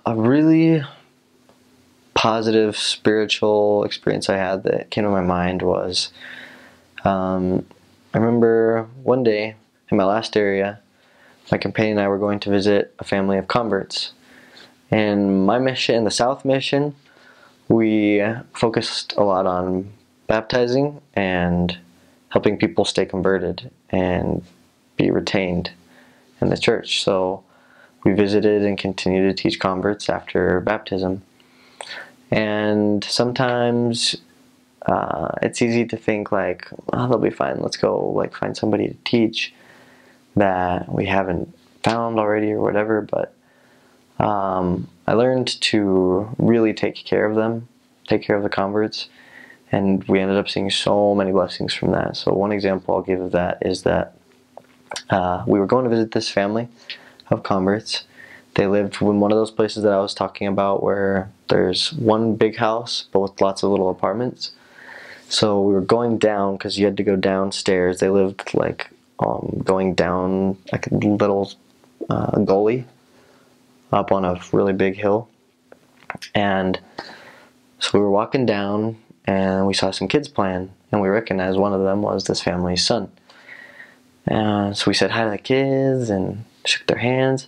A really positive spiritual experience I had that came to my mind was, I remember one day in my last area, my companion and I were going to visit a family of converts. In my mission, in the South Mission, we focused a lot on baptizing and helping people stay converted and be retained in the church. So we visited and continued to teach converts after baptism. And sometimes it's easy to think like, oh, they'll be fine. Let's go like find somebody to teach that we haven't found already or whatever. But I learned to really take care of them, take care of the converts, and we ended up seeing so many blessings from that. So one example I'll give of that is that we were going to visit this family of converts. They lived in one of those places that I was talking about where there's one big house but with lots of little apartments. So we were going down because you had to go downstairs. They lived like going down like a little gully up on a really big hill. And so we were walking down and we saw some kids playing, and we recognized one of them was this family's son. And so we said hi to the kids and shook their hands,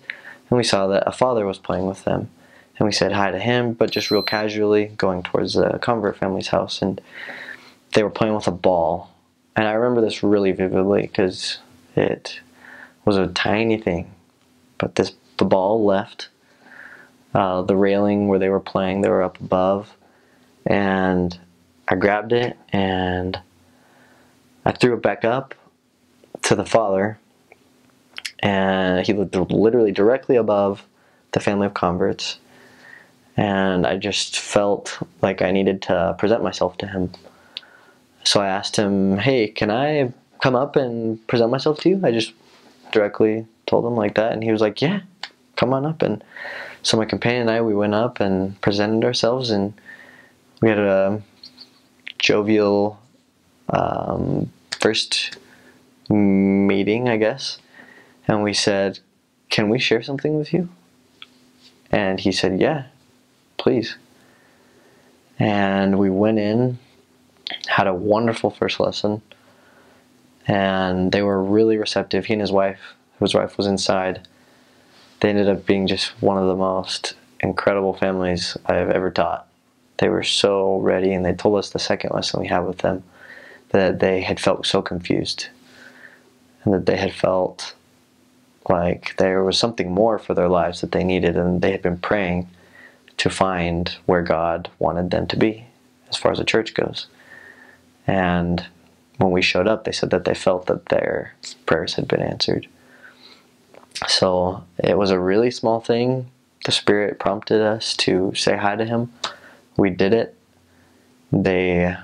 and we saw that a father was playing with them. And we said hi to him, but just real casually, going towards the convert family's house, and they were playing with a ball. And I remember this really vividly because it was a tiny thing, but the ball left the railing where they were playing. They were up above, and I grabbed it and I threw it back up to the father, and he looked literally directly above the family of converts, and I just felt like I needed to present myself to him. So I asked him, hey, can I come up and present myself to you? I just directly told him like that, and he was like, yeah, come on up. And so my companion and I, we went up and presented ourselves, and we had a jovial first meeting, I guess. And we said, can we share something with you? And he said, yeah, please. And we went in, had a wonderful first lesson, and they were really receptive. He and his wife was inside. They ended up being just one of the most incredible families I've ever taught. They were so ready, and they told us the second lesson we had with them that they had felt so confused, and that they had felt like there was something more for their lives that they needed, and they had been praying to find where God wanted them to be as far as the church goes. And when we showed up, they said that they felt that their prayers had been answered. So it was a really small thing. The Spirit prompted us to say hi to him. We did it. They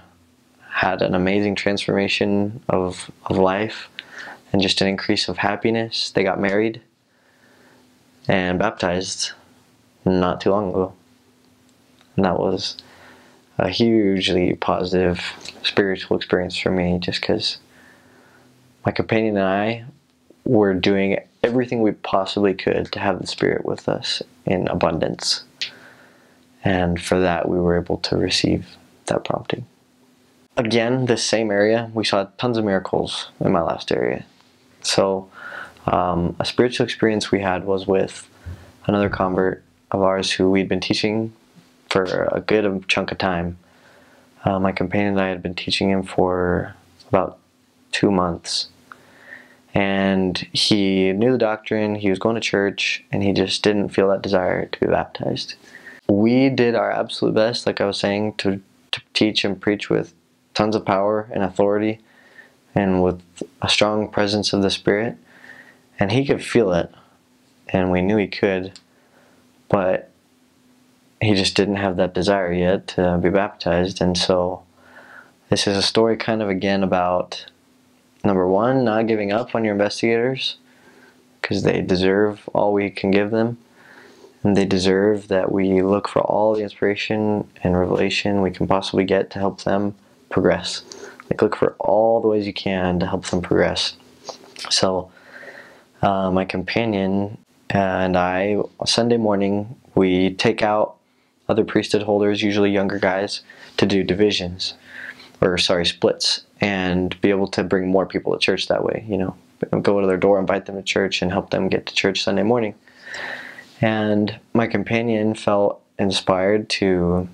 had an amazing transformation of life and just an increase of happiness. They got married and baptized not too long ago. And that was a hugely positive spiritual experience for me, just because my companion and I were doing everything we possibly could to have the Spirit with us in abundance. And for that, we were able to receive that prompting. Again, this same area, we saw tons of miracles in my last area. So a spiritual experience we had was with another convert of ours who we'd been teaching for a good chunk of time. My companion and I had been teaching him for about 2 months. And he knew the doctrine, he was going to church, and he just didn't feel that desire to be baptized. We did our absolute best, like I was saying, to teach and preach with tons of power and authority and with a strong presence of the Spirit. And he could feel it, and we knew he could, but he just didn't have that desire yet to be baptized. And so this is a story kind of again about, number one, not giving up on your investigators, because they deserve all we can give them, and they deserve that we look for all the inspiration and revelation we can possibly get to help them progress. Like, look for all the ways you can to help them progress. So my companion and I, Sunday morning, we take out other priesthood holders, usually younger guys, to do divisions, or sorry, splits, and be able to bring more people to church that way, you know. Go to their door, invite them to church, and help them get to church Sunday morning. And my companion felt inspired to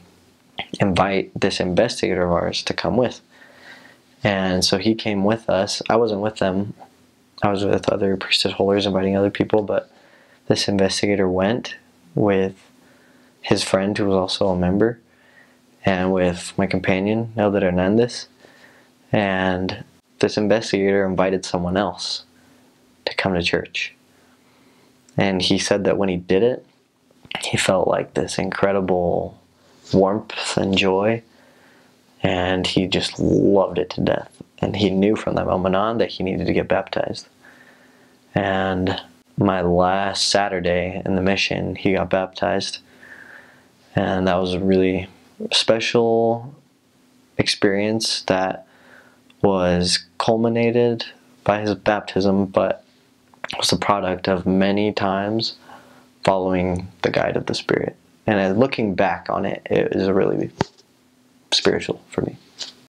invite this investigator of ours to come with. And so he came with us. I wasn't with them. I was with other priesthood holders inviting other people, but this investigator went with his friend who was also a member, and with my companion, Elder Hernandez. And this investigator invited someone else to come to church. And he said that when he did it, he felt like this incredible warmth and joy, and he just loved it to death. And he knew from that moment on that he needed to get baptized. And my last Saturday in the mission, he got baptized. And that was a really special experience that was culminated by his baptism, but was the product of many times following the guide of the Spirit. And looking back on it, it is really spiritual for me.